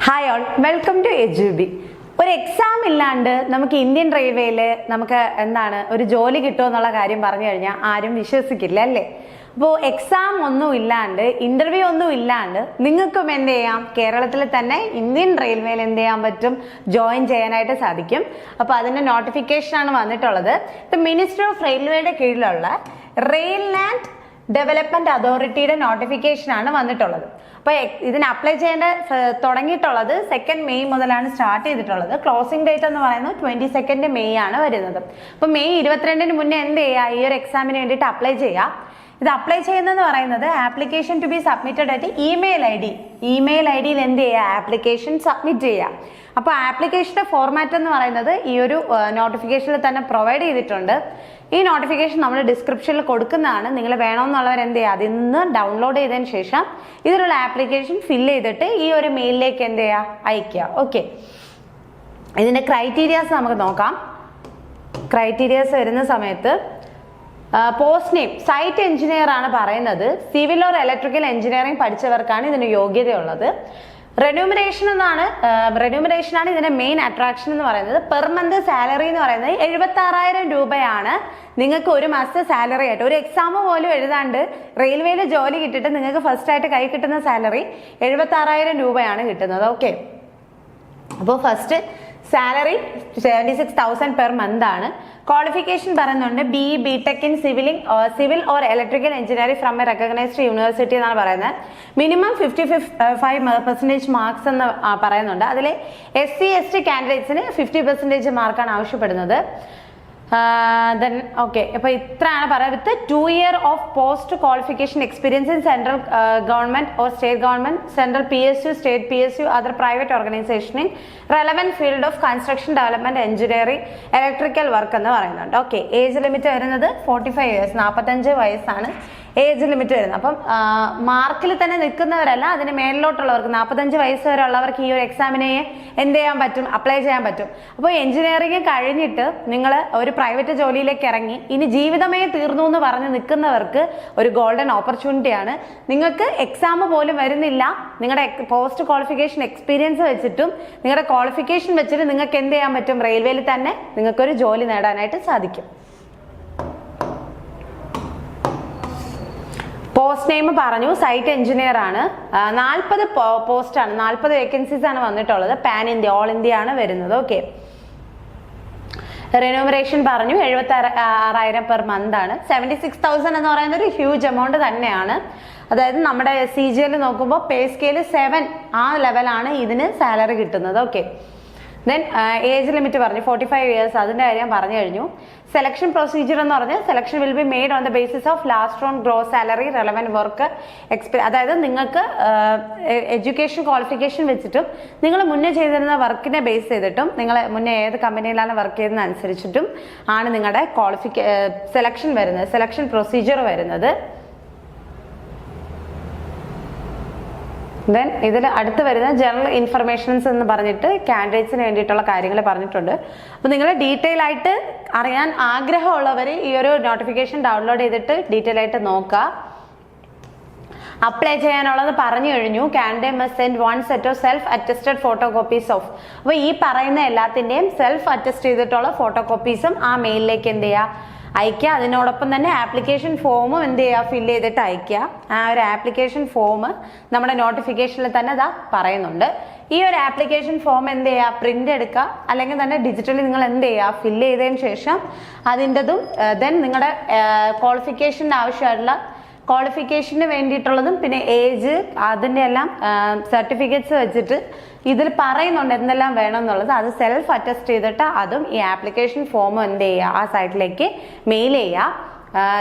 Hi all, welcome to എജുബി. ഒരു exam ഇല്ലാണ്ട് നമുക്ക് ഇന്ത്യൻ റെയിൽവേയിൽ നമുക്ക് എന്താണ് ഒരു ജോലി കിട്ടുമെന്നുള്ള കാര്യം പറഞ്ഞു കഴിഞ്ഞാൽ ആരും വിശ്വസിക്കില്ല അല്ലേ? അപ്പോൾ എക്സാം ഒന്നും ഇല്ലാണ്ട്, ഇന്റർവ്യൂ ഒന്നും ഇല്ലാണ്ട് നിങ്ങൾക്കും എന്ത് ചെയ്യാം, കേരളത്തിൽ തന്നെ ഇന്ത്യൻ റെയിൽവേയിൽ എന്ത് ചെയ്യാൻ പറ്റും, ജോയിൻ ചെയ്യാനായിട്ട് സാധിക്കും. അപ്പോൾ അതിന്റെ നോട്ടിഫിക്കേഷനാണ് വന്നിട്ടുള്ളത്. ഇത് മിനിസ്റ്റർ ഓഫ് റെയിൽവേയുടെ കീഴിലുള്ള റെയിൽ ലാൻഡ് ഡെവലപ്മെന്റ് അതോറിറ്റിയുടെ നോട്ടിഫിക്കേഷൻ ആണ് വന്നിട്ടുള്ളത്. അപ്പൊ ഇതിന് അപ്ലൈ ചെയ്യേണ്ട തുടങ്ങിയിട്ടുള്ളത് 2 മെയ് മുതലാണ് സ്റ്റാർട്ട് ചെയ്തിട്ടുള്ളത്. ക്ലോസിംഗ് ഡേറ്റ് എന്ന് പറയുന്നത് 22 മെയ് ആണ് വരുന്നത്. അപ്പൊ മെയ് 22 മുന്നേ എന്ത് ചെയ്യുക, ഈ ഒരു എക്സാമിന് വേണ്ടിയിട്ട് അപ്ലൈ ചെയ്യുക. ഇത് അപ്ലൈ ചെയ്യുന്നതെന്ന് പറയുന്നത് ആപ്ലിക്കേഷൻ ടു ബി സബ്മിറ്റഡ് ആയിട്ട് ഇമെയിൽ ഐ ഡിയിൽ എന്ത് ചെയ്യുക, ആപ്ലിക്കേഷൻ സബ്മിറ്റ് ചെയ്യുക. അപ്പോൾ ആപ്ലിക്കേഷന്റെ ഫോർമാറ്റ് എന്ന് പറയുന്നത് ഈ ഒരു നോട്ടിഫിക്കേഷനിൽ തന്നെ പ്രൊവൈഡ് ചെയ്തിട്ടുണ്ട്. ഈ നോട്ടിഫിക്കേഷൻ നമ്മൾ ഡിസ്ക്രിപ്ഷനിൽ കൊടുക്കുന്നതാണ്. നിങ്ങൾ വേണമെന്നുള്ളവർ എന്ത് ചെയ്യുക, അതിൽ നിന്ന് ഡൗൺലോഡ് ചെയ്തതിന് ശേഷം ഇതിലുള്ള ആപ്ലിക്കേഷൻ ഫില്ല് ചെയ്തിട്ട് ഈ ഒരു മെയിലിലേക്ക് എന്ത് ചെയ്യുക, അയക്കുക. ഓക്കെ, ഇതിന്റെ ക്രൈറ്റീരിയാസ് നമുക്ക് നോക്കാം. ക്രൈറ്റീരിയാസ് വരുന്ന സമയത്ത് പോസ്റ്റ് നെയിം സൈറ്റ് എഞ്ചിനീയർ ആണ് പറയുന്നത്. സിവിൽ ഓർ ഇലക്ട്രിക്കൽ എഞ്ചിനീയറിംഗ് പഠിച്ചവർക്കാണ് ഇതിന് യോഗ്യതയുള്ളത്. റെന്യൂമറേഷൻ ആണ് ഇതിന്റെ മെയിൻ അട്രാക്ഷൻ എന്ന് പറയുന്നത്. പെർ മന്ത് സാലറി എന്ന് പറയുന്നത് 76,000 രൂപയാണ് നിങ്ങൾക്ക് ഒരു മാസത്തെ സാലറി ആയിട്ട്. ഒരു എക്സാം പോലും എഴുതാണ്ട് റെയിൽവേയിൽ ജോലി കിട്ടിയിട്ട് നിങ്ങൾക്ക് ഫസ്റ്റ് ആയിട്ട് കൈ കിട്ടുന്ന സാലറി 76,000 രൂപയാണ് കിട്ടുന്നത്. ഓക്കെ, അപ്പോൾ ഫസ്റ്റ് സാലറി 76,000 പെർ മന്ത് ആണ്. ക്വാളിഫിക്കേഷൻ പറയുന്നുണ്ട് BTech in civil or electrical engineering from A recognised university എന്നാണ് പറയുന്നത്. മിനിമം 55% മാർക്സ് എന്ന് പറയുന്നുണ്ട്. അതിൽ SC/ST കാൻഡിഡേറ്റ്സിന് 50% മാർക്കാണ് ആവശ്യപ്പെടുന്നത്. ഓക്കെ, അപ്പൊ ഇത്രയാണ് പറയാം. വിത്ത് 2 year of post qualification experience in central government or state government, central PSU, state PSU, other private organisation in relevant field of construction development, engineering, electrical work എന്ന് പറയുന്നുണ്ട്. ഓക്കെ, ഏജ് ലിമിറ്റ് വരുന്നത് 45 years, 45 വയസ്സാണ് age limit വരുന്നത്. അപ്പം മാർക്കിൽ തന്നെ നിൽക്കുന്നവരല്ല, അതിന് മേലിലോട്ടുള്ളവർക്ക് 45 വയസ്സ് വരെ ഉള്ളവർക്ക് ഈ ഒരു എക്സാമിനെ എന്ത് ചെയ്യാൻ പറ്റും, അപ്ലൈ ചെയ്യാൻ പറ്റും. അപ്പോൾ എഞ്ചിനീയറിംഗ് കഴിഞ്ഞിട്ട് നിങ്ങൾ ഒരു പ്രൈവറ്റ് ജോലിയിലേക്ക് ഇറങ്ങി ഇനി ജീവിതമേ തീർന്നു എന്ന് പറഞ്ഞ് നിൽക്കുന്നവർക്ക് ഒരു ഗോൾഡൻ ഓപ്പർച്യൂണിറ്റിയാണ്. നിങ്ങൾക്ക് എക്സാം പോലും വരുന്നില്ല, നിങ്ങളുടെ പോസ്റ്റ് ക്വാളിഫിക്കേഷൻ എക്സ്പീരിയൻസ് വെച്ചിട്ടും നിങ്ങളുടെ ക്വാളിഫിക്കേഷൻ വെച്ചിട്ട് നിങ്ങൾക്ക് എന്ത് ചെയ്യാൻ പറ്റും, റെയിൽവേയിൽ തന്നെ നിങ്ങൾക്കൊരു ജോലി നേടാനായിട്ട് സാധിക്കും. പോസ്റ്റ് നെയിം പറഞ്ഞു, സൈറ്റ് എഞ്ചിനീയർ ആണ്. 40 പോസ്റ്റ് ആണ്, 40 വേക്കൻസീസ് ആണ് വന്നിട്ടുള്ളത്. പാൻ ഇന്ത്യ, ഓൾ ഇന്ത്യ ആണ് വരുന്നത്. ഓക്കെ, റെന്യൂമറേഷൻ പറഞ്ഞു 76,000 പെർ മന്ത് ആണ്. 76,000 എന്ന് പറയുന്നത് ഒരു ഹ്യൂജ് എമൗണ്ട് തന്നെയാണ്. അതായത് നമ്മുടെ CGL നോക്കുമ്പോൾ പേ സ്കെയിൽ 7 ആ ലെവലാണ് ഇതിന് സാലറി കിട്ടുന്നത്. ഓക്കെ, ദെൻ ഏജ് ലിമിറ്റ് പറഞ്ഞു 45 years, അതിന്റെ കാര്യം പറഞ്ഞു കഴിഞ്ഞു. സെലക്ഷൻ പ്രൊസീജിയർ എന്ന് പറഞ്ഞാൽ selection will be made on the basis of last on gross salary, relevant work experience. അതായത് നിങ്ങൾക്ക് എഡ്യൂക്കേഷൻ ക്വാളിഫിക്കേഷൻ വെച്ചിട്ടും നിങ്ങൾ മുന്നേ ചെയ്തിരുന്ന വർക്കിനെ ബേസ് ചെയ്തിട്ടും നിങ്ങൾ മുന്നേ ഏത് കമ്പനിയിലാണ് വർക്ക് ചെയ്തതെന്ന് അനുസരിച്ചിട്ടും ആണ് നിങ്ങളുടെ സെലക്ഷൻ വരുന്നത്, സെലക്ഷൻ പ്രൊസീജിയർ വരുന്നത്. ദെൻ ഇതിൽ അടുത്ത് വരുന്ന ജനറൽ ഇൻഫർമേഷൻസ് എന്ന് പറഞ്ഞിട്ട് കാൻഡിഡേറ്റ്സിന് വേണ്ടിയിട്ടുള്ള കാര്യങ്ങൾ പറഞ്ഞിട്ടുണ്ട്. അപ്പോൾ നിങ്ങൾ ഡീറ്റെയിൽ ആയിട്ട് അറിയാൻ ആഗ്രഹമുള്ളവർ ഈ ഒരു നോട്ടിഫിക്കേഷൻ ഡൗൺലോഡ് ചെയ്തിട്ട് ഡീറ്റെയിൽ ആയിട്ട് നോക്കുക. അപ്ലൈ ചെയ്യാനുള്ളത് പറഞ്ഞു കഴിഞ്ഞു. Candidate must send 1 set of self attested photo copies of. അപ്പോൾ ഈ പറയുന്ന എല്ലാത്തിൻ്റെയും സെൽഫ് അറ്റസ്റ്റ് ചെയ്തിട്ടുള്ള ഫോട്ടോ കോപ്പീസും ആ മെയിലിലേക്ക് എന്ത് ചെയ്യുക, അയക്കുക. അതിനോടൊപ്പം തന്നെ ആപ്ലിക്കേഷൻ ഫോമും എന്ത് ചെയ്യുക, ഫില്ല് ചെയ്തിട്ട് അയക്കുക. ആ ഒരു ആപ്ലിക്കേഷൻ ഫോം നമ്മുടെ നോട്ടിഫിക്കേഷനിൽ തന്നെ അതാ പറയുന്നുണ്ട്. ഈ ഒരു ആപ്ലിക്കേഷൻ ഫോം എന്ത് ചെയ്യുക, പ്രിന്റ് എടുക്കുക, അല്ലെങ്കിൽ തന്നെ ഡിജിറ്റലി നിങ്ങൾ എന്ത് ചെയ്യുക, ഫില്ല് ചെയ്തതിന് ശേഷം അതിൻ്റെതും ദെൻ നിങ്ങളുടെ ക്വാളിഫിക്കേഷൻ്റെ ആവശ്യമായിട്ടുള്ള ക്വാളിഫിക്കേഷന് വേണ്ടിയിട്ടുള്ളതും പിന്നെ ഏജ് അതിൻ്റെ എല്ലാം സർട്ടിഫിക്കറ്റ്സ് വെച്ചിട്ട് ഇതിൽ പറയുന്നുണ്ട് എന്തെല്ലാം വേണം എന്നുള്ളത്. അത് സെൽഫ് അറ്റസ്റ്റ് ചെയ്തിട്ട് അതും ഈ ആപ്ലിക്കേഷൻ ഫോമും എന്ത് ചെയ്യുക, ആ സൈറ്റിലേക്ക് മെയിൽ ചെയ്യുക.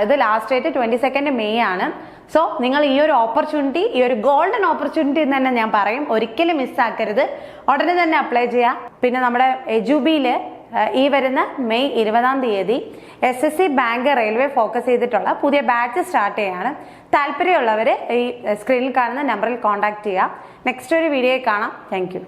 ഇത് ലാസ്റ്റ് ഡേറ്റ് 22 മെയ് ആണ്. സോ നിങ്ങൾ ഈ ഒരു ഓപ്പർച്യൂണിറ്റി, ഈ ഒരു ഗോൾഡൻ ഓപ്പർച്യൂണിറ്റി എന്ന് തന്നെ ഞാൻ പറയും, ഒരിക്കലും മിസ്സാക്കരുത്. ഉടനെ തന്നെ അപ്ലൈ ചെയ്യുക. പിന്നെ നമ്മുടെ എജുബിയിൽ ഈ വരുന്ന മെയ് 20-ാം തീയതി SSC ബാങ്ക് റെയിൽവേ ഫോക്കസ് ചെയ്തിട്ടുള്ള പുതിയ ബാച്ച് സ്റ്റാർട്ട് ചെയ്യാണ്. താല്പര്യമുള്ളവർ ഈ സ്ക്രീനിൽ കാണുന്ന നമ്പറിൽ കോൺടാക്ട് ചെയ്യുക. നെക്സ്റ്റ് ഒരു വീഡിയോയിൽ കാണാം. Thank you.